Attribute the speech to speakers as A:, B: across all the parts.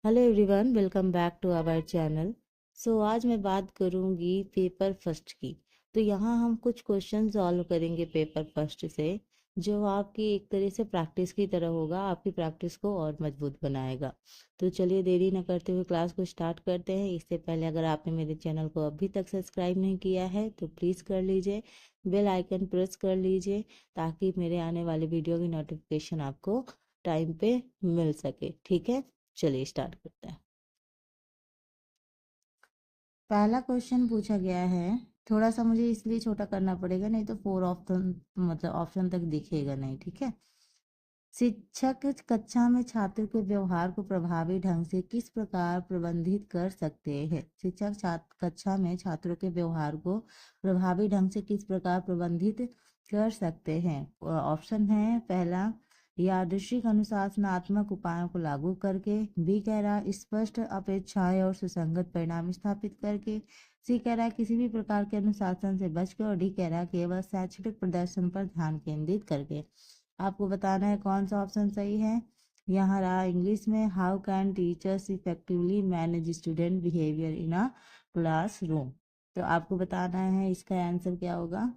A: Hello everyone, welcome back to our channel. आज मैं बात करूंगी पेपर फर्स्ट की। तो यहाँ हम कुछ क्वेश्चन सॉल्व करेंगे पेपर फर्स्ट से, जो आपकी एक तरह से प्रैक्टिस की तरह होगा, आपकी प्रैक्टिस को और मजबूत बनाएगा। तो चलिए देरी न करते हुए क्लास को स्टार्ट करते हैं। इससे पहले अगर आपने मेरे चैनल को अभी तक सब्सक्राइब नहीं किया है तो प्लीज़ कर लीजिए, बेल आइकन प्रेस कर लीजिए, ताकि मेरे आने वाले वीडियो की नोटिफिकेशन आपको टाइम पे मिल सके। ठीक है, चलिए स्टार्ट करते हैं। पहला क्वेश्चन पूछा गया है, थोड़ा सा मुझे इसलिए छोटा करना पड़ेगा, नहीं तो फोर ऑप्शन मतलब ऑप्शन तक दिखेगा नहीं। ठीक है। शिक्षक कक्षा में छात्र के व्यवहार को प्रभावी ढंग से किस प्रकार प्रबंधित कर सकते हैं? शिक्षक छात्र कक्षा में छात्रों के व्यवहार को प्रभावी ढंग से किस प्रकार प्रबंधित कर सकते हैं? ऑप्शन है, पहला यादृच्छिक अनुशासनात्मक उपायों को लागू करके, बी कह रहा है स्पष्ट अपेक्षाएं और सुसंगत परिणाम स्थापित करके, सी कह रहा है किसी भी प्रकार के अनुशासन से बचकर, और डी कह रहा है केवल शैक्षणिक प्रदर्शन पर ध्यान केंद्रित करके। आपको बताना है कौन सा ऑप्शन सही है। यहाँ रहा इंग्लिश में, how can teachers effectively manage student behaviour in a classroom. तो आपको बताना है इसका आंसर क्या होगा।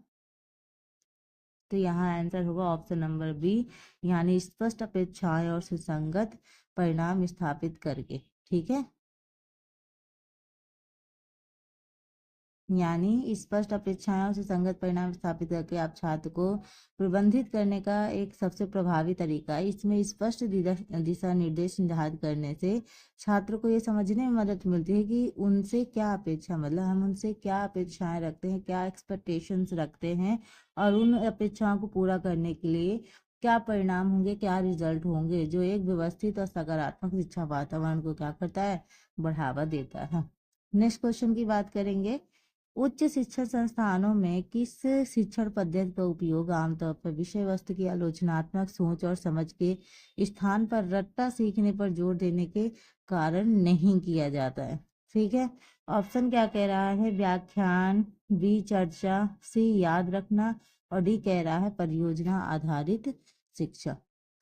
A: तो यहाँ आंसर होगा ऑप्शन नंबर बी, यानी स्पष्ट अपेक्षाएं और सुसंगत परिणाम स्थापित करके। ठीक है, यानी स्पष्ट अपेक्षाओं से संगत परिणाम स्थापित करके आप छात्र को प्रबंधित करने का एक सबसे प्रभावी तरीका है। इसमें स्पष्ट दिशा निर्देश निर्धारित करने से छात्र को ये समझने में मदद मिलती है कि उनसे क्या अपेक्षा, मतलब हम उनसे क्या अपेक्षाएं रखते हैं, क्या एक्सपेक्टेशंस रखते हैं, और उन अपेक्षाओं को पूरा करने के लिए क्या परिणाम होंगे, क्या रिजल्ट होंगे, जो एक व्यवस्थित और सकारात्मक शिक्षा वातावरण को क्या करता है, बढ़ावा देता है। नेक्स्ट क्वेश्चन की बात करेंगे। उच्च शिक्षण संस्थानों में किस शिक्षण पद्धति का उपयोग आमतौर पर विषय वस्तु की आलोचनात्मक सोच और समझ के स्थान पर रट्टा सीखने पर जोर देने के कारण नहीं किया जाता है? ठीक है, ऑप्शन क्या कह रहा है, व्याख्यान, बी चर्चा, सी याद रखना, और डी कह रहा है परियोजना आधारित शिक्षा।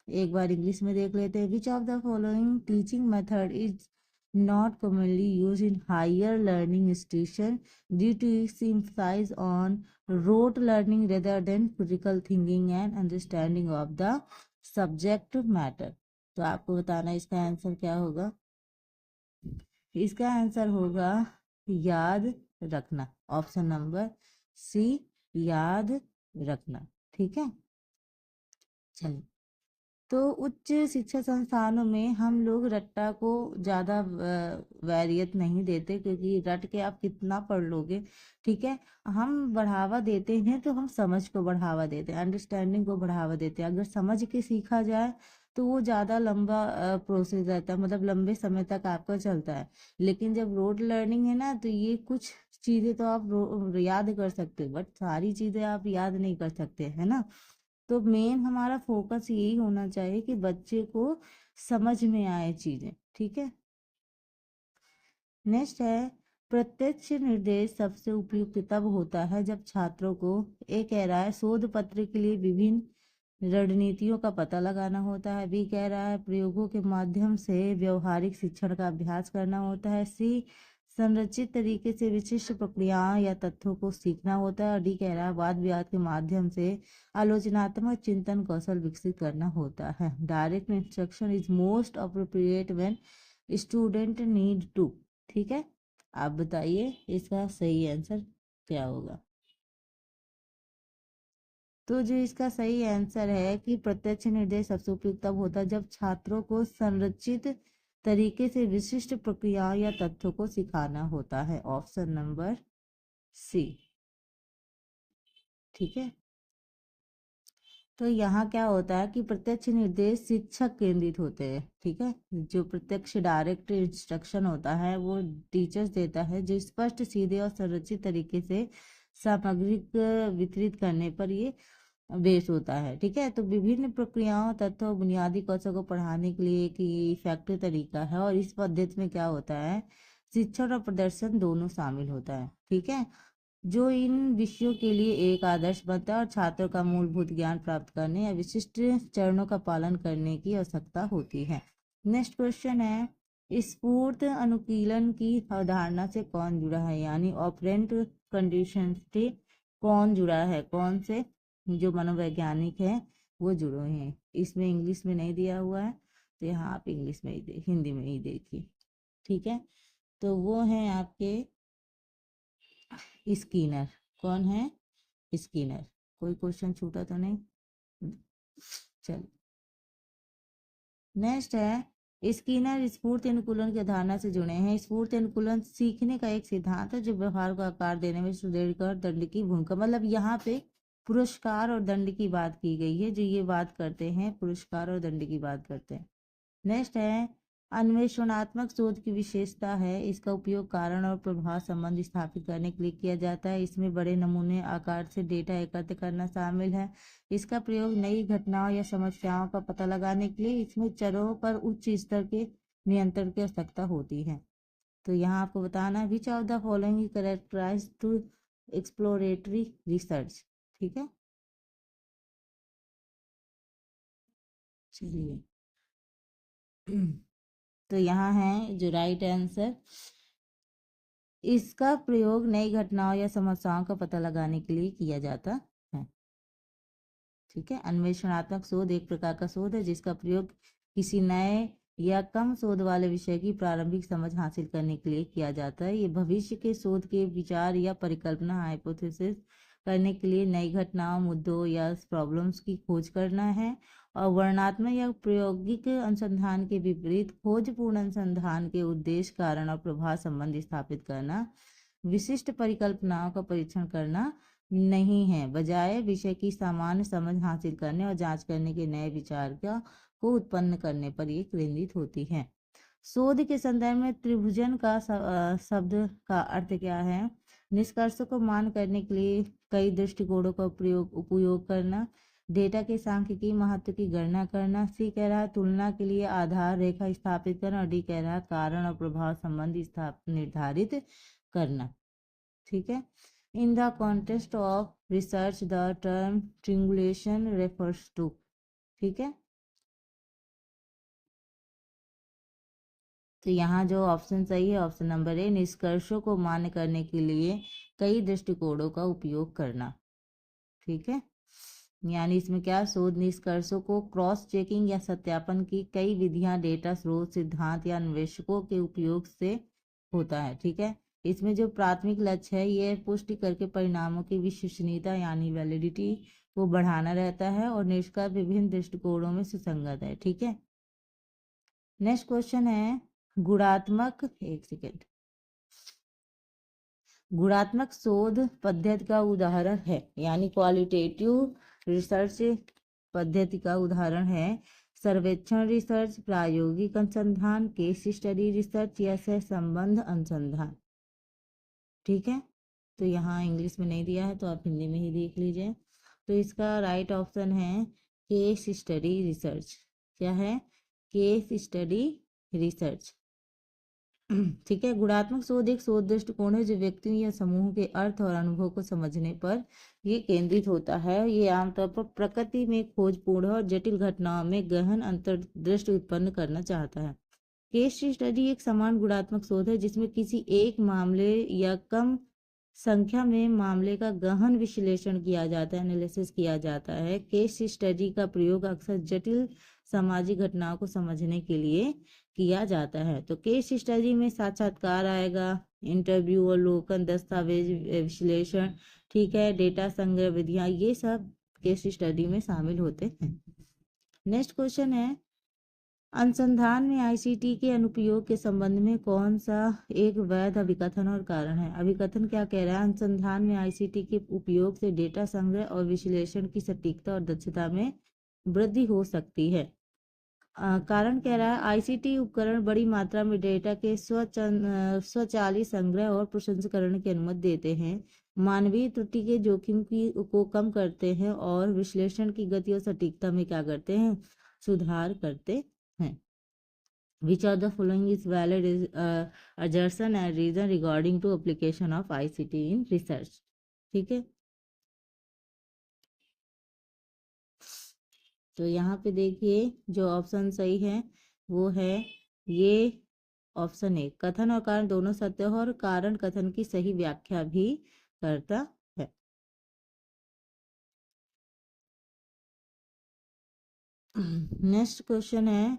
A: एक बार इंग्लिश में देख लेते हैं। विच of the following teaching method is not commonly used in higher learning institution due to its emphasis on rote learning rather than critical thinking and understanding of the subject matter? तो आपको बताना इसका answer क्या होगा। इसका answer होगा याद रखना, ऑप्शन नंबर सी, याद रखना। ठीक है, चलिए। तो उच्च शिक्षा संस्थानों में हम लोग रट्टा को ज़्यादा वैरियत नहीं देते, क्योंकि रट के आप कितना पढ़ लोगे। ठीक है, हम बढ़ावा देते हैं तो हम समझ को बढ़ावा देते हैं, अंडरस्टैंडिंग को बढ़ावा देते हैं। अगर समझ के सीखा जाए तो वो ज़्यादा लंबा प्रोसेस रहता है, मतलब लंबे समय तक आपका चलता है। लेकिन जब रोड लर्निंग है ना, तो ये कुछ चीज़ें तो आप याद कर सकते हो, बट सारी चीज़ें आप याद नहीं कर सकते, है ना। तो मेन हमारा फोकस यही होना चाहिए कि बच्चे को समझ में आए चीजें। ठीक है, नेक्स्ट है, प्रत्यक्ष निर्देश सबसे उपयुक्त तब होता है जब छात्रों को, ए कह रहा है शोध पत्र के लिए विभिन्न रणनीतियों का पता लगाना होता है, बी कह रहा है प्रयोगों के माध्यम से व्यवहारिक शिक्षण का अभ्यास करना होता है, सी संरचित तरीके से विशिष्ट प्रक्रियाओं या तथ्यों को सीखना होता है, और डी कह रहा है वाद विवाद के माध्यम से आलोचनात्मक चिंतन कौशल विकसित करना होता है। Direct instruction is most appropriate when student need to. ठीक है, आप बताइए इसका सही आंसर क्या होगा। तो जो इसका सही आंसर है कि प्रत्यक्ष निर्देश सबसे उपयुक्त तब होता है जब छात्रों को संरचित तरीके से विशिष्ट प्रक्रियाओं या तथ्यों को सिखाना होता है, ऑप्शन नंबर सी। ठीक है, तो यहाँ क्या होता है कि प्रत्यक्ष निर्देश शिक्षक केंद्रित होते हैं। ठीक है, जो प्रत्यक्ष डायरेक्ट इंस्ट्रक्शन होता है वो टीचर्स देता है, जो स्पष्ट, सीधे और संरचित तरीके से सामग्री वितरित करने पर ये बेस होता है। ठीक है, तो विभिन्न प्रक्रियाओं, तत्वों और बुनियादी कौशल को पढ़ाने के लिए एक इफेक्टिव तरीका है, और इस पद्धति में क्या होता है, शिक्षण और प्रदर्शन दोनों शामिल होता है। ठीक है, जो इन विषयों के लिए एक आदर्श बनता है, और छात्रों का मूलभूत ज्ञान प्राप्त करने या विशिष्ट चरणों का पालन करने की आवश्यकता होती है। नेक्स्ट क्वेश्चन है, स्फूर्त अनुकीलन की अवधारणा से कौन जुड़ा है, यानी ऑपरेंट कंडीशन से कौन जुड़ा है, कौन से जो मनोवैज्ञानिक है वो जुड़े हैं। इसमें इंग्लिश में नहीं दिया हुआ है, तो यहाँ आप इंग्लिश में ही हिंदी में ही देखिए। ठीक है, तो वो हैं आपके स्किनर। कौन है? स्किनर। कोई क्वेश्चन छूटा तो नहीं? चल, नेक्स्ट है स्किनर स्फूर्त अनुकूलन की धारणा से जुड़े हैं। स्फूर्त अनुकूलन सीखने का एक सिद्धांत है जो व्यवहार को आकार देने में सुदृढ़ और दंड की भूमिका, मतलब यहाँ पे पुरस्कार और दंड की बात की गई है। जो ये बात करते हैं पुरस्कार और दंड की बात करते हैं। नेक्स्ट है अन्वेषणात्मक शोध की विशेषता है इसका उपयोग कारण और प्रभाव संबंध स्थापित करने के लिए किया जाता है। इसमें बड़े नमूने आकार से डेटा एकत्र करना शामिल है। इसका प्रयोग नई घटनाओं या समस्याओं का पता लगाने के लिए इसमें चरों पर उच्च स्तर के नियंत्रण की आवश्यकता होती है। तो यहाँ आपको बताना which of the following characterize to exploratory research. ठीक है, चलिए तो यहाँ है जो राइट आंसर, इसका प्रयोग नई घटनाओं या समस्याओं का पता लगाने के लिए किया जाता है। ठीक है, अन्वेषणात्मक शोध एक प्रकार का शोध है जिसका प्रयोग किसी नए या कम शोध वाले विषय की प्रारंभिक समझ हासिल करने के लिए किया जाता है। ये भविष्य के शोध के विचार या परिकल्पना हाइपोथेसिस करने के लिए नई घटनाओं, मुद्दों या प्रॉब्लम्स की खोज करना है। और वर्णनात्मक या प्रायोगिक अनुसंधान के विपरीत खोजपूर्ण अनुसंधान के उद्देश्य, कारण और प्रभाव संबंध स्थापित करना, विशिष्ट परिकल्पनाओं का परीक्षण करना नहीं है, बजाय विषय की सामान्य समझ हासिल करने और जांच करने के नए विचार को उत्पन्न करने पर ये केंद्रित होती है। शोध के संदर्भ में त्रिभुजन का शब्द का अर्थ क्या है? निष्कर्ष को मान करने के लिए कई दृष्टिकोणों का उपयोग करना, डेटा के सांख्यिकीय महत्व की गणना करना। सी कह रहा है तुलना के लिए आधार रेखा स्थापित करना, और डी कह रहा है कारण और प्रभाव संबंध निर्धारित करना। ठीक है, in the context of research the term triangulation refers to. ठीक है, तो यहाँ जो ऑप्शन सही है ऑप्शन नंबर ए, निष्कर्षों को मान्य करने के लिए कई दृष्टिकोणों का उपयोग करना। ठीक है, यानी इसमें क्या, शोध निष्कर्षों को क्रॉस चेकिंग या सत्यापन की कई विधियां, डेटा स्रोत, सिद्धांत या अन्वेषकों के उपयोग से होता है। ठीक है, इसमें जो प्राथमिक लक्ष्य है ये पुष्टि करके परिणामों की विश्वसनीयता यानी वैलिडिटी को बढ़ाना रहता है, और निष्कर्ष विभिन्न दृष्टिकोणों में सुसंगत है। ठीक है, नेक्स्ट क्वेश्चन है गुणात्मक, एक सेकेंड, गुणात्मक शोध पद्धति का उदाहरण है, यानी क्वालिटेटिव रिसर्च पद्धति का उदाहरण है सर्वेक्षण रिसर्च, प्रायोगिक अनुसंधान, केस स्टडी रिसर्च या सहसंबंध अनुसंधान। ठीक है, तो यहाँ इंग्लिश में नहीं दिया है तो आप हिंदी में ही देख लीजिए। तो इसका राइट ऑप्शन है केस स्टडी रिसर्च। क्या है? Case study research. ठीक है, गुणात्मक शोध एक शोध दृष्टिकोण है जो व्यक्तियों या समूह के अर्थ और अनुभव को समझने पर ये केंद्रित होता है। ये आमतौर पर प्रकृति में खोजपूर्ण और जटिल घटनाओं में गहन अंतर्दृष्टि उत्पन्न करना चाहता है। केस स्टडी एक समान गुणात्मक शोध है जिसमें किसी एक मामले या कम संख्या में मामले का गहन विश्लेषण किया जाता है, एनालिसिस किया जाता है। केस स्टडी का प्रयोग अक्सर जटिल सामाजिक घटनाओं को समझने के लिए किया जाता है। तो केस स्टडी में साक्षात्कार आएगा, इंटरव्यू, अवलोकन, दस्तावेज विश्लेषण, ठीक है, डेटा संग्रह विधियां, ये सब केस स्टडी में शामिल होते हैं। नेक्स्ट क्वेश्चन है अनुसंधान में आईसीटी के अनुप्रयोग के संबंध में कौन सा एक वैध अभिकथन और कारण है? अभिकथन क्या कह रहा है? अनुसंधान में आईसीटी के उपयोग से डेटा संग्रह और विश्लेषण की सटीकता और दक्षता में वृद्धि हो सकती है। कारण कह रहा है आईसीटी उपकरण बड़ी मात्रा में डेटा के स्वचालित संग्रह और प्रसंस्करण की अनुमति देते हैं, मानवीय त्रुटि के जोखिम को कम करते हैं और विश्लेषण की गति और सटीकता में क्या करते हैं? सुधार करते हैं। Which of the following is valid assertion and reason regarding to application of ICT in research? ठीक है, तो यहाँ पे देखिए जो ऑप्शन सही है वो है ये ऑप्शन ए, कथन और कारण दोनों सत्य हो और कारण कथन की सही व्याख्या भी करता है। नेक्स्ट क्वेश्चन है,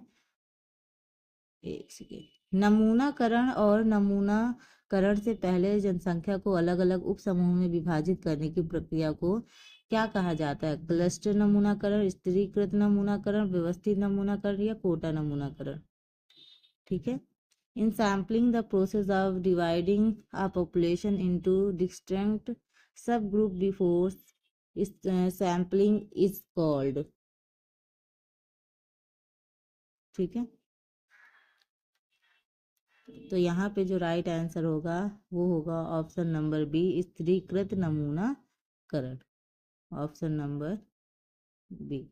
A: एक सेकेंड, नमूनाकरण और नमूनाकरण से पहले जनसंख्या को अलग अलग उप समूह में विभाजित करने की प्रक्रिया को क्या कहा जाता है? क्लस्टर नमूनाकरण, स्थिरीकृत नमूनाकरण, व्यवस्थित नमूनाकरण या कोटा नमूनाकरण। ठीक है। In sampling, the process of dividing a population into distinct subgroup before sampling is called। ठीक है। तो यहाँ पे जो राइट आंसर होगा वो होगा ऑप्शन नंबर बी, स्थिरीकृत नमूनाकरण। Option number B.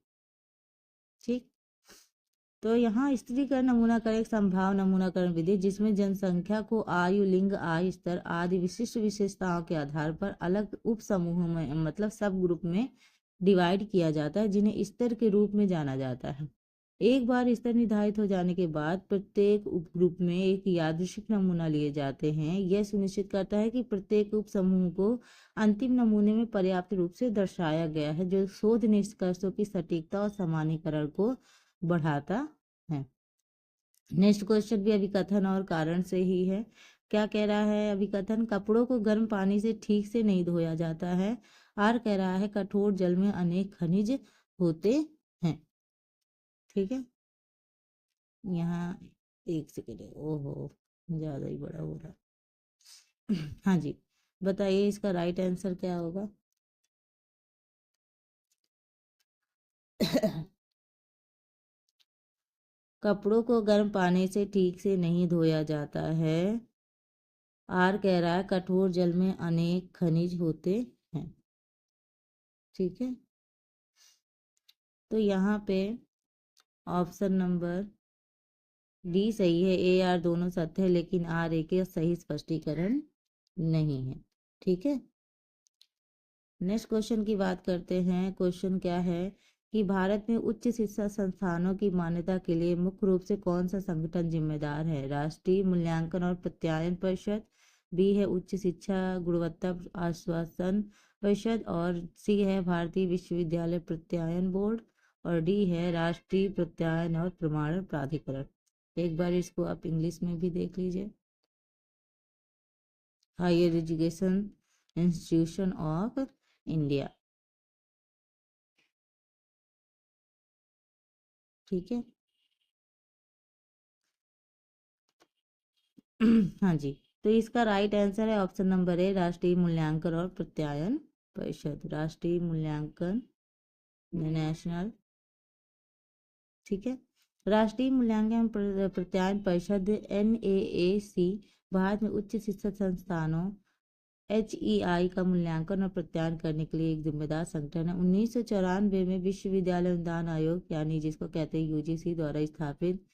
A: ठीक। तो यहाँ स्त्रीकरण नमूनाकरण एक संभाव नमूनाकरण विधि जिसमें जनसंख्या को आयु, लिंग, आय स्तर आदि विशिष्ट विशेषताओं के आधार पर अलग उप समूहों में मतलब सब ग्रुप में डिवाइड किया जाता है, जिन्हें स्तर के रूप में जाना जाता है। एक बार स्तर निर्धारित हो जाने के बाद प्रत्येक उपग्रुप में एक यादृच्छिक नमूना लिए जाते हैं। यह सुनिश्चित करता है कि प्रत्येक उप समूह को अंतिम नमूने में पर्याप्त रूप से दर्शाया गया है, जो शोध निष्कर्षों की सटीकता और सामान्यीकरण को बढ़ाता है। नेक्स्ट क्वेश्चन भी अभिकथन और कारण से ही है। क्या कह रहा है अभिकथन? कपड़ों को गर्म पानी से ठीक से नहीं धोया जाता है। आर कह रहा है कठोर जल में अनेक खनिज होते हैं। ठीक है। यहाँ एक सेकेंड, ओहो ज्यादा ही बड़ा हो रहा है। हाँ जी, बताइए इसका राइट आंसर क्या होगा? कपड़ों को गर्म पानी से ठीक से नहीं धोया जाता है। आर कह रहा है कठोर जल में अनेक खनिज होते हैं। ठीक है। तो यहाँ पे ऑप्शन नंबर डी सही है। ए आर दोनों सत्य है, लेकिन आर ए के सही स्पष्टीकरण नहीं है। ठीक है। नेक्स्ट क्वेश्चन की बात करते हैं। क्वेश्चन क्या है कि भारत में उच्च शिक्षा संस्थानों की मान्यता के लिए मुख्य रूप से कौन सा संगठन जिम्मेदार है? राष्ट्रीय मूल्यांकन और प्रत्यायन परिषद, बी है उच्च शिक्षा गुणवत्ता आश्वासन परिषद, और सी है भारतीय विश्वविद्यालय प्रत्यायन बोर्ड, और डी है राष्ट्रीय प्रत्यायन और प्रमाणन प्राधिकरण। एक बार इसको आप इंग्लिश में भी देख लीजिए। Higher education institution of India. ठीक है। हाँ जी, तो इसका राइट आंसर है ऑप्शन नंबर ए, राष्ट्रीय मूल्यांकन और प्रत्यायन परिषद। राष्ट्रीय मूल्यांकन, नेशनल। ठीक है। राष्ट्रीय मूल्यांकन प्रत्यायन परिषद NAAC भारत में उच्च शिक्षा संस्थानों HEI का मूल्यांकन और प्रत्यायन करने के लिए एक जिम्मेदार संगठन है। 1994 में विश्वविद्यालय अनुदान आयोग यानी जिसको कहते हैं UGC द्वारा स्थापित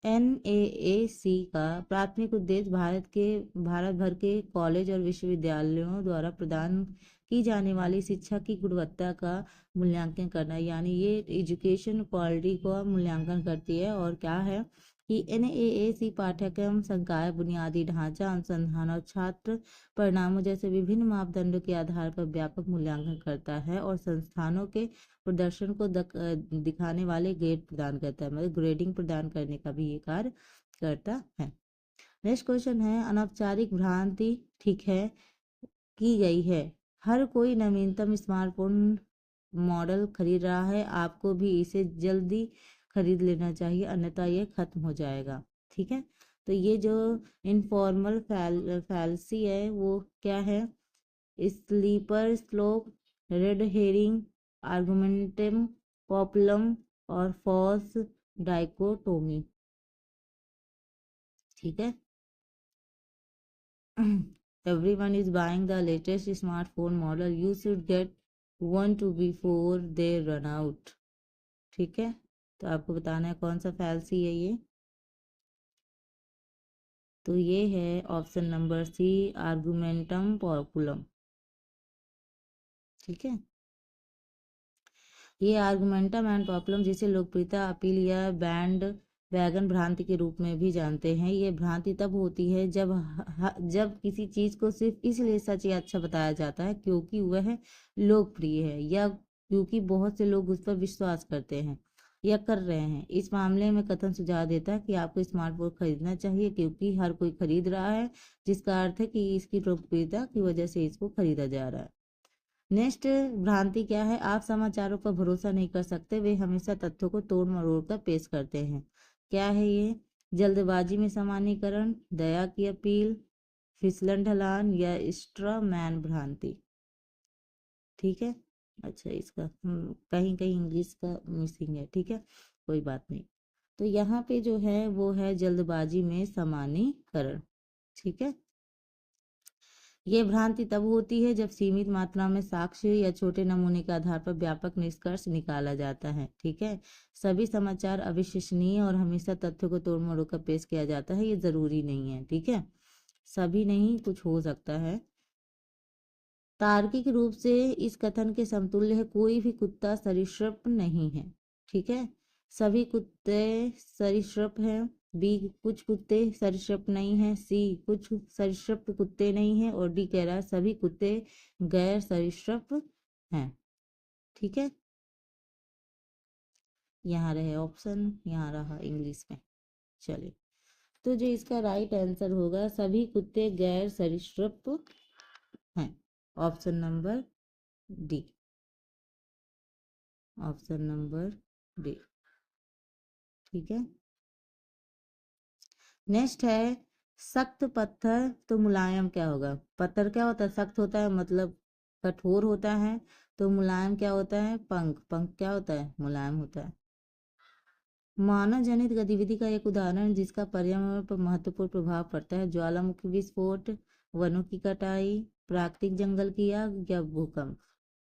A: NAAC का प्राथमिक उद्देश्य भारत भर के कॉलेज और विश्वविद्यालयों द्वारा प्रदान की जाने वाली शिक्षा की गुणवत्ता का मूल्यांकन करना है। यानी ये एजुकेशन क्वालिटी का मूल्यांकन करती है। और क्या है कि NAAC पाठ्यक्रम, संकाय, बुनियादी ढांचा, अनुसंधान और छात्र परिणामों जैसे विभिन्न मापदंडों के आधार पर व्यापक मूल्यांकन करता है और संस्थानों के प्रदर्शन को दिखाने वाले ग्रेड प्रदान करता है, मतलब ग्रेडिंग प्रदान करने का भी ये कार्य करता है। नेक्स्ट क्वेश्चन है, अनौपचारिक भ्रांति ठीक है की गई है। हर कोई नवीनतम स्मार्टफोन मॉडल खरीद रहा है, आपको भी इसे जल्दी खरीद लेना चाहिए, अन्यथा ये खत्म हो जाएगा। ठीक है। तो ये जो इनफॉर्मल फैलसी है वो क्या है? स्लीपर स्लोप, रेड हेरिंग, आर्गुमेंटम पॉपुलम और फॉल्स डाइकोटोमी। ठीक है। Everyone is buying the latest smartphone model. You should get one to before they run out. ठीक है। तो आपको बताना है कौन सा फैलसी है ये। तो ये है ऑप्शन नंबर सी, आर्गुमेंटम पॉपुलम। ठीक है। ये आर्गुमेंटम एंड पॉपुलम जिसे लोकप्रियता, अपील या बैंड वैगन भ्रांति के रूप में भी जानते हैं। ये भ्रांति तब होती है जब किसी चीज को सिर्फ इसलिए सच या अच्छा बताया जाता है क्योंकि वह लोकप्रिय है या क्योंकि बहुत से लोग उस पर विश्वास करते हैं या कर रहे हैं। इस मामले में कथन सुझाव देता है कि आपको स्मार्टफोन खरीदना चाहिए क्योंकि हर कोई खरीद रहा है, जिसका अर्थ है कि इसकी लोकप्रियता की वजह से इसको खरीदा जा रहा है। नेक्स्ट भ्रांति क्या है? आप समाचारों पर भरोसा नहीं कर सकते, वे हमेशा तथ्यों को तोड़ मरोड़ कर पेश करते हैं। क्या है ये? जल्दबाजी में सामान्यीकरण, दया की अपील, फिसलन ढलान या स्ट्रॉ मैन भ्रांति। ठीक है। अच्छा, इसका कहीं कहीं इंग्लिश का मिसिंग है, ठीक है, कोई बात नहीं। तो यहाँ पे जो है वो है जल्दबाजी में सामान्यीकरण। ठीक है। ये भ्रांति तब होती है जब सीमित मात्रा में साक्ष्य या छोटे नमूने के आधार पर व्यापक निष्कर्ष निकाला जाता है। ठीक है। सभी समाचार अविश्वसनीय और हमेशा तथ्यों को तोड़ मरोड़ कर पेश किया जाता है, ये जरूरी नहीं है। ठीक है, सभी नहीं, कुछ हो सकता है। तार्किक रूप से इस कथन के समतुल्य है, कोई भी कुत्ता सरीसृप नहीं है। ठीक है, सभी कुत्ते सरीसृप हैं। बी, कुछ कुत्ते सरीसृप नहीं हैं। सी, कुछ सरीसृप कुत्ते नहीं हैं। और डी कह रहा है सभी कुत्ते गैर सरीसृप हैं। ठीक है, यहाँ रहे ऑप्शन, यहाँ रहा इंग्लिश में। चलिए, तो जो इसका राइट आंसर होगा सभी कुत्ते गैर सरीसृप हैं, option number D. Option number D. ठीक है। नेक्स्ट है सख्त पत्थर तो मुलायम क्या होगा? पत्थर क्या होता है? सख्त होता है, मतलब कठोर होता है। तो मुलायम क्या होता है? पंख। पंख क्या होता है? मुलायम होता है। मानव जनित गतिविधि का एक उदाहरण जिसका पर्यावरण पर महत्वपूर्ण प्रभाव पड़ता है: ज्वालामुखी विस्फोट, वनों की कटाई, प्राकृतिक जंगल की आग या भूकंप।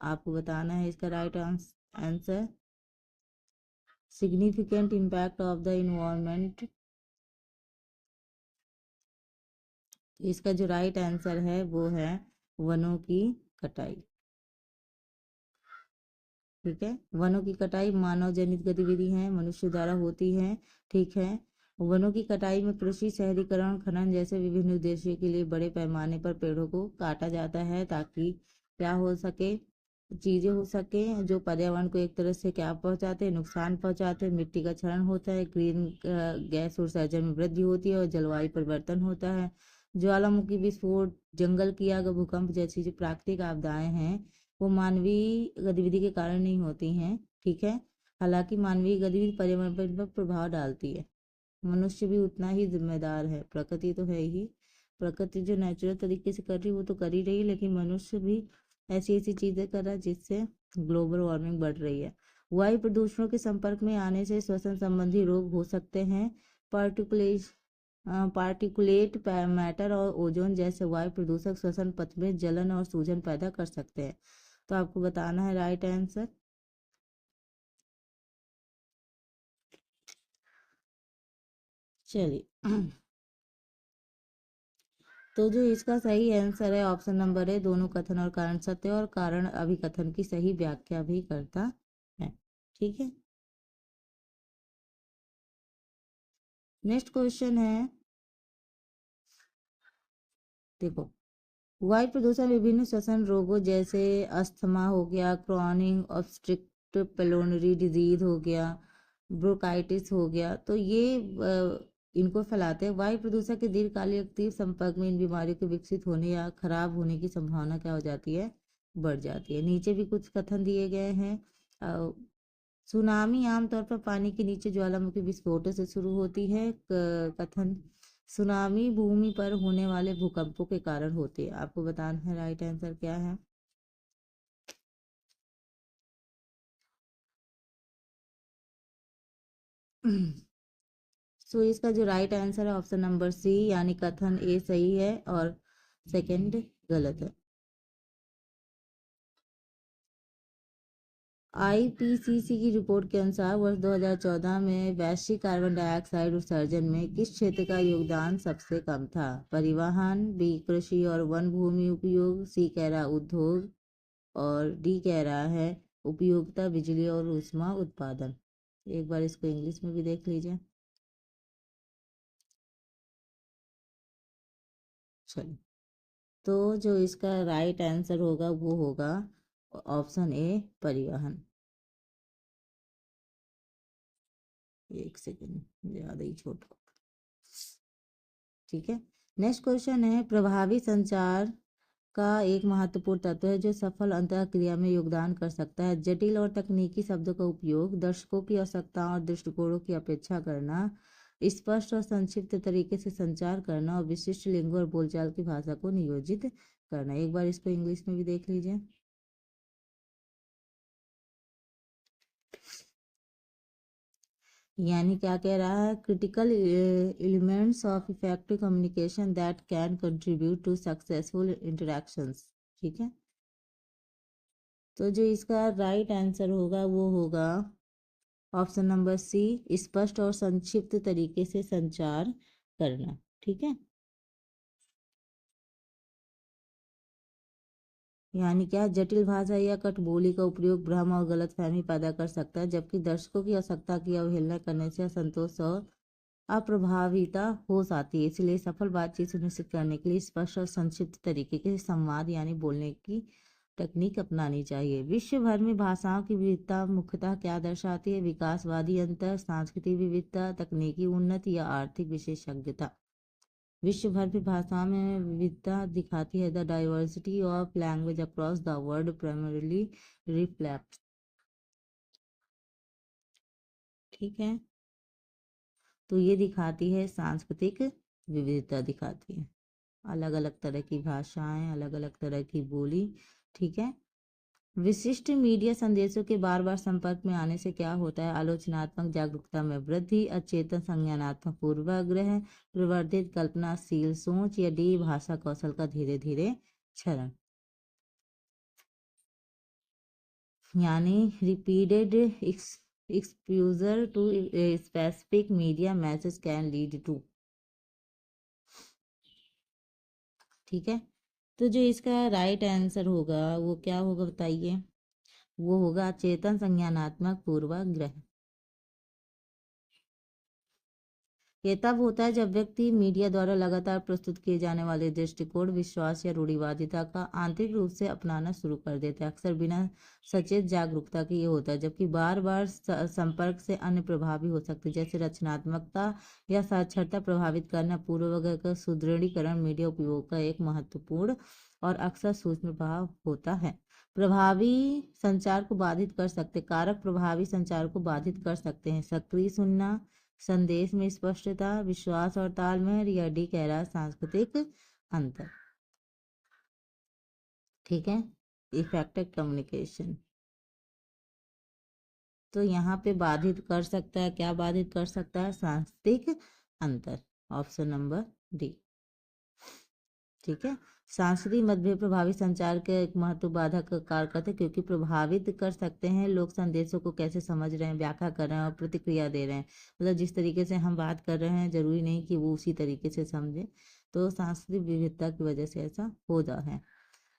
A: आपको बताना है इसका right answer. Significant impact of the environment. इसका जो राइट आंसर है वो है वनों की कटाई। ठीक है, वनों की कटाई मानव जनित गतिविधि है, मनुष्य द्वारा होती है। ठीक है, वनों की कटाई में कृषि, शहरीकरण, खनन जैसे विभिन्न उद्देश्यों के लिए बड़े पैमाने पर पेड़ों को काटा जाता है ताकि क्या हो सके, चीजें हो सके जो पर्यावरण को एक तरह से क्या पहुंचाते हैं, नुकसान पहुंचाते हैं। मिट्टी का क्षरण होता है, ग्रीन गैस उत्सर्जन में वृद्धि होती है और जलवायु परिवर्तन होता है। ज्वालामुखी विस्फोट, जंगल की आग, भूकंप जैसी जो प्राकृतिक आपदाएं हैं वो मानवीय गतिविधि के कारण नहीं होती हैं। ठीक है, हालांकि मानवीय गतिविधि पर्यावरण पर प्रभाव डालती है। मनुष्य भी उतना ही जिम्मेदार है, प्रकृति तो है ही, प्रकृति जो नेचुरल तरीके से कर रही वो तो कर ही रही है, लेकिन मनुष्य भी ऐसी ऐसी चीजें कर रहा है जिससे ग्लोबल वार्मिंग बढ़ रही है। वायु प्रदूषणों के संपर्क में आने से श्वसन संबंधी रोग हो सकते हैं। पार्टिकुलेट पार्टिकुलेट मैटर और ओजोन जैसे वायु प्रदूषक श्वसन पथ में जलन और सूजन पैदा कर सकते हैं। तो आपको बताना है राइट आंसर। चलिए, तो जो इसका सही आंसर है ऑप्शन नंबर है, दोनों कथन और कारण सत्य और कारण अभिकथन की सही व्याख्या भी करता है। ठीक है। नेक्स्ट क्वेश्चन है, देखो, वायु प्रदूषण विभिन्न श्वसन रोगों जैसे अस्थमा हो गया, क्रॉनिक ऑब्स्ट्रक्टिव पिल्मोनरी डिजीज हो गया, ब्रोंकाइटिस हो गया, तो ये इनको फैलाते हैं। वायु प्रदूषण के दीर्घकालिक एक्टिव संपर्क में इन बीमारियों के विकसित होने या खराब होने की संभावना क्या हो जाती है? बढ़ जाती है। नीचे भी कुछ कथन दिए गए हैं। सुनामी आमतौर पर पानी के नीचे ज्वालामुखी विस्फोटों से शुरू होती है। कथन, सुनामी भूमि पर होने वाले भूकंपों के कारण होते हैं। आपको बताना है राइट आंसर क्या है। सो इसका जो राइट आंसर है ऑप्शन नंबर सी, यानी कथन ए सही है और सेकंड गलत है। आईपीसीसी की रिपोर्ट के अनुसार वर्ष 2014 में वैश्विक कार्बन डाइऑक्साइड उत्सर्जन में किस क्षेत्र का योगदान सबसे कम था? परिवहन, बी कृषि और वन भूमि उपयोग, सी कह रहा उद्योग और डी कह रहा है उपयोगिता, बिजली और ऊष्मा उत्पादन। एक बार इसको इंग्लिश में भी देख लीजिए। चलिए, तो जो इसका राइट आंसर होगा वो होगा ऑप्शन ए, परिवहन। एक सेकेंड, ज़्यादा ही छोटा। ठीक है। नेक्स्ट क्वेश्चन है, प्रभावी संचार का एक महत्वपूर्ण तत्व है जो सफल अंतःक्रिया में योगदान कर सकता है। जटिल और तकनीकी शब्दों का उपयोग, दर्शकों की आवश्यकताओं और दृष्टिकोणों की अपेक्षा करना, स्पष्ट और संक्षिप्त तरीके से संचार करना और विशिष्ट लिंगो और बोलचाल की भाषा को नियोजित करना। एक बार इसको इंग्लिश में भी देख लीजिए। यानी क्या कह रहा है, critical elements of effective communication that can contribute to successful interactions. ठीक है। तो जो इसका राइट आंसर होगा वो होगा ऑप्शन नंबर सी, स्पष्ट और संक्षिप्त तरीके से संचार करना। ठीक है। यानी क्या, जटिल भाषा या कठबोली का उपयोग भ्रम और गलतफहमी पैदा कर सकता है, जबकि दर्शकों की आवश्यकता की अवहेलना करने से असंतोष और अप्रभाविता हो जाती है। इसलिए सफल बातचीत सुनिश्चित करने के लिए स्पष्ट और संक्षिप्त तरीके के संवाद यानी बोलने की तकनीक अपनानी चाहिए। विश्व भर में भाषाओं की विविधता मुख्यतः क्या दर्शाती है? विकासवादी अंतर, सांस्कृतिक विविधता, तकनीकी उन्नति या आर्थिक विशेषज्ञता। विश्व भर में भाषाओं में विविधता दिखाती है। The diversity of language across the world primarily reflect. ठीक है। तो ये दिखाती है सांस्कृतिक विविधता दिखाती है, अलग अलग तरह की भाषाएं, अलग अलग तरह की बोली। ठीक है। विशिष्ट मीडिया संदेशों के बार बार संपर्क में आने से क्या होता है? आलोचनात्मक जागरूकता में वृद्धि, अचेतन संज्ञानात्मक पूर्वाग्रह, प्रवर्धित कल्पनाशील सोच या डी भाषा कौशल का धीरे धीरे क्षरण। यानी repeated exposure to specific media message can lead to. ठीक है। तो जो इसका राइट आंसर होगा वो क्या होगा बताइए? वो होगा चेतन संज्ञानात्मक पूर्वाग्रह। ये तब होता है जब व्यक्ति मीडिया द्वारा लगातार प्रस्तुत किए जाने वाले दृष्टिकोण, विश्वास या रूढ़िवादिता का आंतरिक रूप से अपनाना शुरू कर देता है। अक्सर बिना सचेत जागरूकता के ये होता है, जबकि बार बार संपर्क से अन्य प्रभाव भी हो सकते हैं, जैसे रचनात्मकता या साक्षरता प्रभावित करना। पूर्वाग्रह का सुदृढ़ीकरण मीडिया उपयोग का एक महत्वपूर्ण और अक्सर सूक्ष्म भाव होता है। प्रभावी संचार को बाधित कर सकते कारक प्रभावी संचार को बाधित कर सकते हैं। सक्रिय सुनना, संदेश में स्पष्टता, विश्वास और तालमेल, या डी कह रहा है सांस्कृतिक अंतर। ठीक है। Effective communication. तो यहाँ पे बाधित कर सकता है, क्या बाधित कर सकता है? सांस्कृतिक अंतर। Option number D. ठीक है। सांस्कृतिक मतभेद प्रभावी संचार के एक महत्व बाधक कार्य करते हैं, क्योंकि प्रभावित कर सकते हैं लोग संदेशों को कैसे समझ रहे हैं, व्याख्या कर रहे हैं और प्रतिक्रिया दे रहे हैं। मतलब जिस तरीके से हम बात कर रहे हैं जरूरी नहीं कि वो उसी तरीके से समझे। तो सांस्कृतिक विविधता की वजह से ऐसा होता है।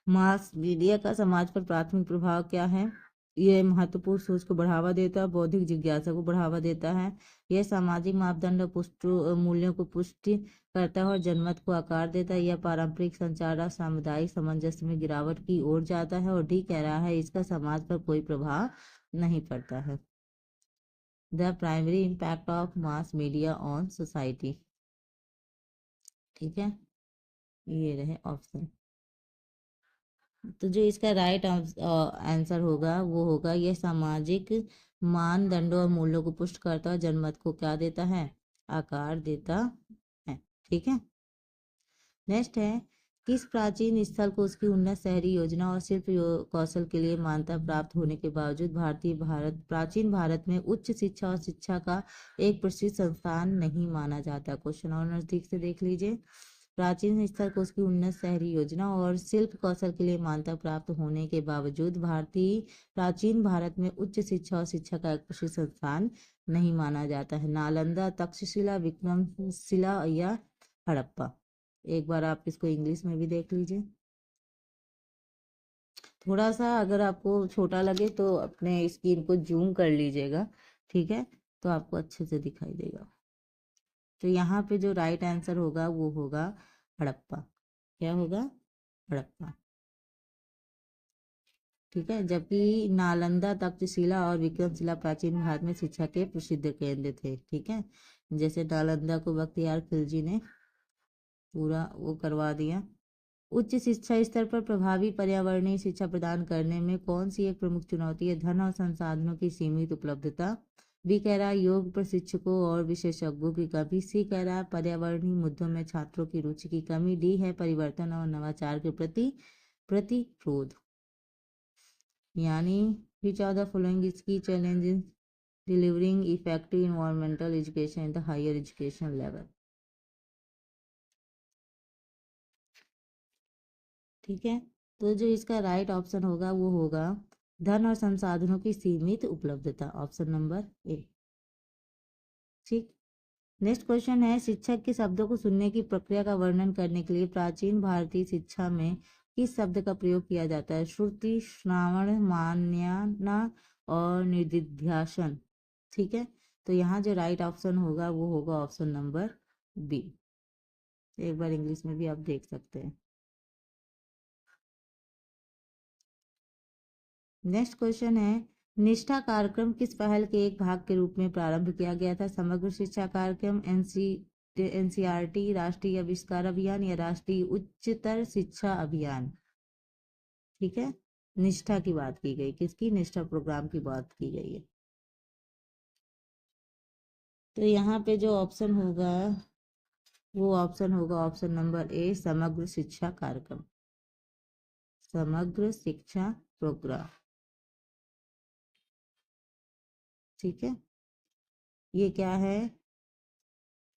A: मास मीडिया का समाज पर प्राथमिक प्रभाव क्या है? यह महत्वपूर्ण सोच को बढ़ावा देता है, बौद्धिक जिज्ञासा को बढ़ावा देता है। यह सामाजिक मापदंड और मूल्यों को पुष्टि करता है और जनमत को आकार देता है। यह पारंपरिक संचार और सामुदायिक सामंजस्य में गिरावट की ओर जाता है। और डी कह रहा है इसका समाज पर कोई प्रभाव नहीं पड़ता है। The primary impact of mass media on society. ठीक है। ये रहे ऑप्शन। तो जो इसका राइट आंसर होगा वो होगा, यह सामाजिक मानदंडों और मूल्यों को पुष्ट करता है, जनमत को क्या देता है? आकार देता है। ठीक है। नेक्स्ट है, किस प्राचीन स्थल को उसकी उन्नत शहरी योजना और शिल्प कौशल के लिए मान्यता प्राप्त होने के बावजूद प्राचीन भारत में उच्च शिक्षा और शिक्षा का एक प्रसिद्ध संस्थान नहीं माना जाता? क्वेश्चन और नजदीक से देख लीजिए। प्राचीन स्थल को उसकी उन्नत शहरी योजना और शिल्प कौशल के लिए मान्यता प्राप्त होने के बावजूद प्राचीन भारत में उच्च शिक्षा और शिक्षा का एक प्रसिद्ध संस्थान नहीं माना जाता है। नालंदा, तक्षशिला, विक्रमशिला या हड़प्पा। एक बार आप इसको इंग्लिश में भी देख लीजिए। थोड़ा सा अगर आपको छोटा लगे तो अपने स्क्रीन को जूम कर लीजिएगा। ठीक है। तो आपको अच्छे से दिखाई देगा। तो यहाँ पे जो राइट आंसर होगा वो होगा हड़प्पा। क्या होगा? हड़प्पा। ठीक है, जबकि नालंदा, तक्षशिला और विक्रमशिला प्राचीन भारत में शिक्षा के प्रसिद्ध केंद्र थे। ठीक है, जैसे नालंदा को बख्तियार खिलजी ने पूरा वो करवा दिया। उच्च शिक्षा स्तर पर प्रभावी पर्यावरणीय शिक्षा प्रदान करने में कौन सी एक प्रमुख चुनौती है? धन और संसाधनों की सीमित उपलब्धता। बी कह रहा है योग्य प्रशिक्षकों और विशेषज्ञों की कमी। सी कह रहा है पर्यावरणीय मुद्दों में छात्रों की रुचि की कमी। डी है परिवर्तन और नवाचार के प्रति प्रतिरोध। यानी which are the following is key challenges delivering effective environmental education in the higher education level. ठीक है, तो जो इसका राइट ऑप्शन होगा वो होगा धन और संसाधनों की सीमित उपलब्धता, ऑप्शन नंबर ए। ठीक, नेक्स्ट क्वेश्चन है शिक्षक के शब्दों को सुनने की प्रक्रिया का वर्णन करने के लिए प्राचीन भारतीय शिक्षा में किस शब्द का प्रयोग किया जाता है? श्रुति, श्रावण, मान्याना और निदिध्यासन। ठीक है, तो यहाँ जो राइट ऑप्शन होगा वो होगा ऑप्शन नंबर बी। एक बार इंग्लिश में भी आप देख सकते हैं। नेक्स्ट क्वेश्चन है निष्ठा कार्यक्रम किस पहल के एक भाग के रूप में प्रारंभ किया गया था? समग्र शिक्षा कार्यक्रम, एनसीईआरटी, राष्ट्रीय आविष्कार अभियान या राष्ट्रीय उच्चतर शिक्षा अभियान। ठीक है, निष्ठा की बात की गई, किसकी? निष्ठा प्रोग्राम की बात की गई है। तो यहाँ पे जो ऑप्शन होगा वो ऑप्शन होगा ऑप्शन नंबर ए, समग्र शिक्षा कार्यक्रम, समग्र शिक्षा प्रोग्राम। ठीक है, ये क्या है?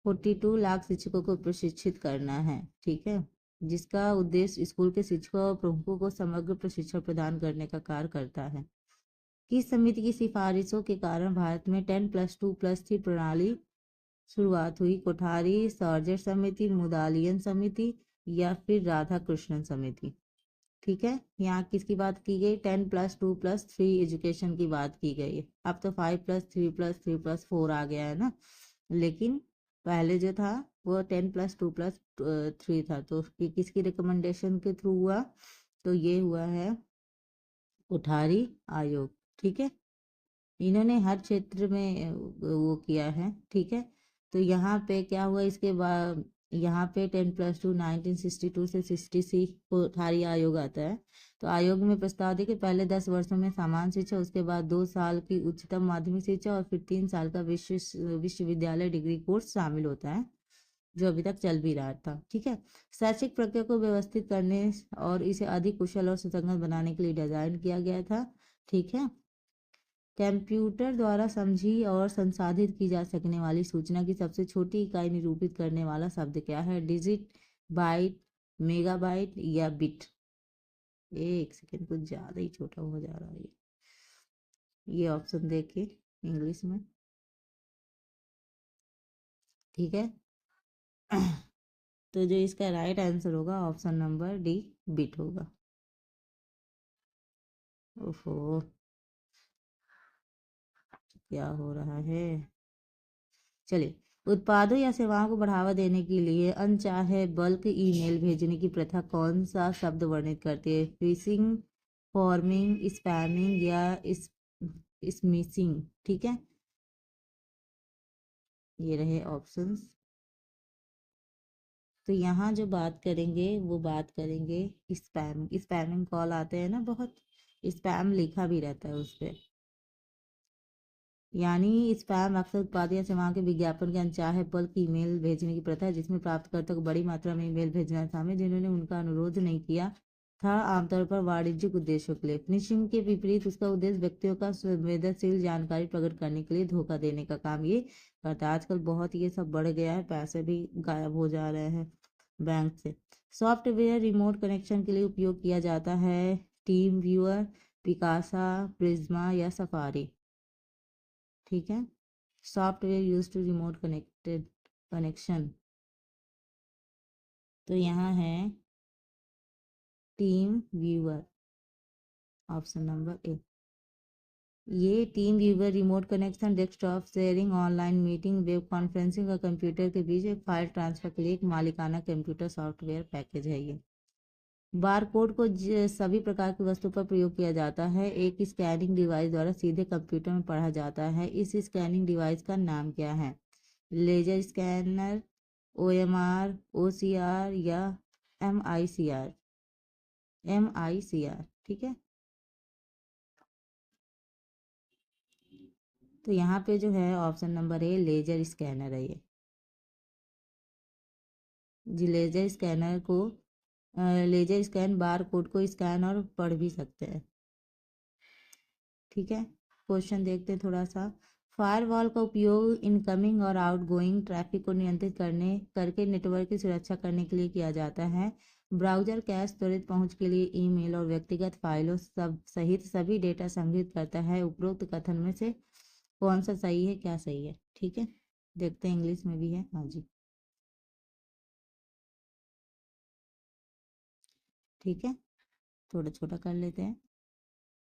A: 42 लाख शिक्षकों को प्रशिक्षित करना है। ठीक है, जिसका उद्देश्य स्कूल के शिक्षकों और प्रमुखों को समग्र प्रशिक्षण प्रदान करने का कार्य करता है। किस समिति की सिफारिशों के कारण भारत में 10+2+3 प्रणाली शुरुआत हुई? कोठारी सर्जेंट समिति, मुदालियन समिति या फिर राधा कृष्णन समिति। ठीक है, यहाँ किसकी बात की गई? 10+2+3 एजुकेशन की बात की गई है। अब तो 5+3+3+4 आ गया है ना, लेकिन पहले जो था वो 10+2+3 था। तो ये किसकी रिकमेंडेशन के थ्रू हुआ? तो ये हुआ है कोठारी आयोग। ठीक है, इन्होंने हर क्षेत्र में वो किया है। ठीक है, तो यहाँ पे क्या हुआ इसके बाद? यहाँ पे 10+2 1962 से 66 कोठारी आयोग आता है। तो आयोग में प्रस्ताव दिया कि पहले 10 वर्षों में सामान्य शिक्षा, उसके बाद 2 साल की उच्चतम माध्यमिक शिक्षा और फिर 3 साल का विश्वविद्यालय डिग्री कोर्स शामिल होता है, जो अभी तक चल भी रहा था। ठीक है, शैक्षिक प्रक्रिया को व्यवस्थित करने और इसे अधिक कुशल और सुसंगत बनाने के लिए डिजाइन किया गया था। ठीक है, कंप्यूटर द्वारा समझी और संसाधित की जा सकने वाली सूचना की सबसे छोटी इकाई निरूपित करने वाला शब्द क्या है? डिजिट, बाइट, मेगाबाइट या बिट? एक सेकेंड, कुछ ज़्यादा ही छोटा हो जा रहा है ये ऑप्शन देखिए इंग्लिश में। ठीक है, तो जो इसका राइट आंसर होगा ऑप्शन नंबर डी, बिट होगा। ओहो, क्या हो रहा है? चलिए, उत्पादों या सेवाओं को बढ़ावा देने के लिए अनचाहे बल्क ईमेल भेजने की प्रथा कौन सा शब्द वर्णित करती है? फिशिंग, फॉर्मिंग, स्पैमिंग या स्मिशिंग। ठीक है, ये रहे ऑप्शंस। तो यहाँ जो बात करेंगे वो बात करेंगे स्पैम, स्पैमिंग कॉल आते हैं ना, बहुत स्पैम लिखा भी रहता है उस पर। यानी स्पैम अक्सर उत्पाद या सेवाओं के विज्ञापन के अनचाहे बल्क ईमेल भेजने की प्रथा है, जिसमें प्राप्तकर्ता को बड़ी मात्रा में ईमेल भेजना शामिल, जिन्होंने उनका अनुरोध नहीं किया था, आमतौर पर वाणिज्यिक उद्देश्यों के लिए। फिशिंग के विपरीत उसका उद्देश्य व्यक्तियों का संवेदनशील जानकारी प्रकट करने के लिए धोखा देने का काम ये करता है। आजकल बहुत ये सब बढ़ गया है, पैसे भी गायब हो जा रहे हैं बैंक से। सॉफ्टवेयर रिमोट कनेक्शन के लिए उपयोग किया जाता है? टीम व्यूअर, पिकासा, प्रिज्मा या सफारी। ठीक है, software use to remote connected connection, तो यहाँ है TeamViewer, option number A. ये TeamViewer remote connection, desktop sharing, online meeting, web conferencing और कंप्यूटर के बीच एक फाइल ट्रांसफर के लिए एक मालिकाना कंप्यूटर सॉफ्टवेयर पैकेज है ये। बारकोड को सभी प्रकार की वस्तु पर प्रयोग किया जाता है। एक स्कैनिंग डिवाइस द्वारा सीधे कंप्यूटर में पढ़ा जाता है। इस स्कैनिंग डिवाइस का नाम क्या है? लेजर स्कैनर, OMR, OCR या MICR? MICR, ठीक है। तो यहाँ पे जो है option number A laser scanner है ये जी। लेजर स्कैनर को लेजर स्कैन बार कोड को स्कैन और पढ़ भी सकते हैं, ठीक है। क्वेश्चन देखते हैं थोड़ा सा। फायरवॉल का उपयोग इनकमिंग और आउटगोइंग ट्रैफिक को नियंत्रित करके नेटवर्क की सुरक्षा करने के लिए किया जाता है। ब्राउज़र कैश त्वरित पहुंच के लिए ईमेल और व्यक्तिगत फाइलों सब सहित सभी डेटा संग्रहित करता है। उपरोक्त कथन में से कौन सा सही है, क्या सही है, ठीक है। देखते हैं इंग्लिश में भी है, हाँ जी, ठीक है। थोड़ा छोटा कर लेते हैं।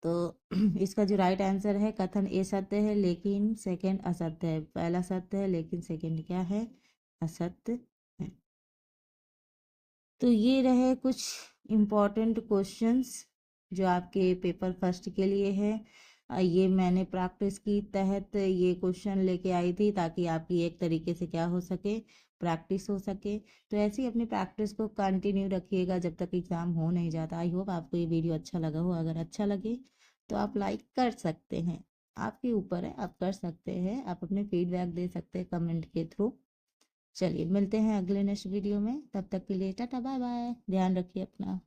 A: तो इसका जो राइट आंसर है, कथन ए सत्य है लेकिन सेकंड असत्य है। पहला सत्य है लेकिन सेकंड क्या है, असत्य है। तो ये रहे कुछ इम्पोर्टेंट क्वेश्चंस जो आपके पेपर फर्स्ट के लिए है। ये मैंने प्रैक्टिस की तहत ये क्वेश्चन लेके आई थी ताकि आपकी एक तरीके से क्या हो सके, प्रैक्टिस हो सके। तो ऐसे ही अपनी प्रैक्टिस को कंटिन्यू रखिएगा जब तक एग्ज़ाम हो नहीं जाता। आई होप आपको ये वीडियो अच्छा लगा हो। अगर अच्छा लगे तो आप लाइक कर सकते हैं, आपके ऊपर है, आप कर सकते हैं। आप अपने फीडबैक दे सकते हैं कमेंट के थ्रू। चलिए मिलते हैं अगले नेक्स्ट वीडियो में, तब तक के लिए टाटा बाय बाय, ध्यान रखिए अपना।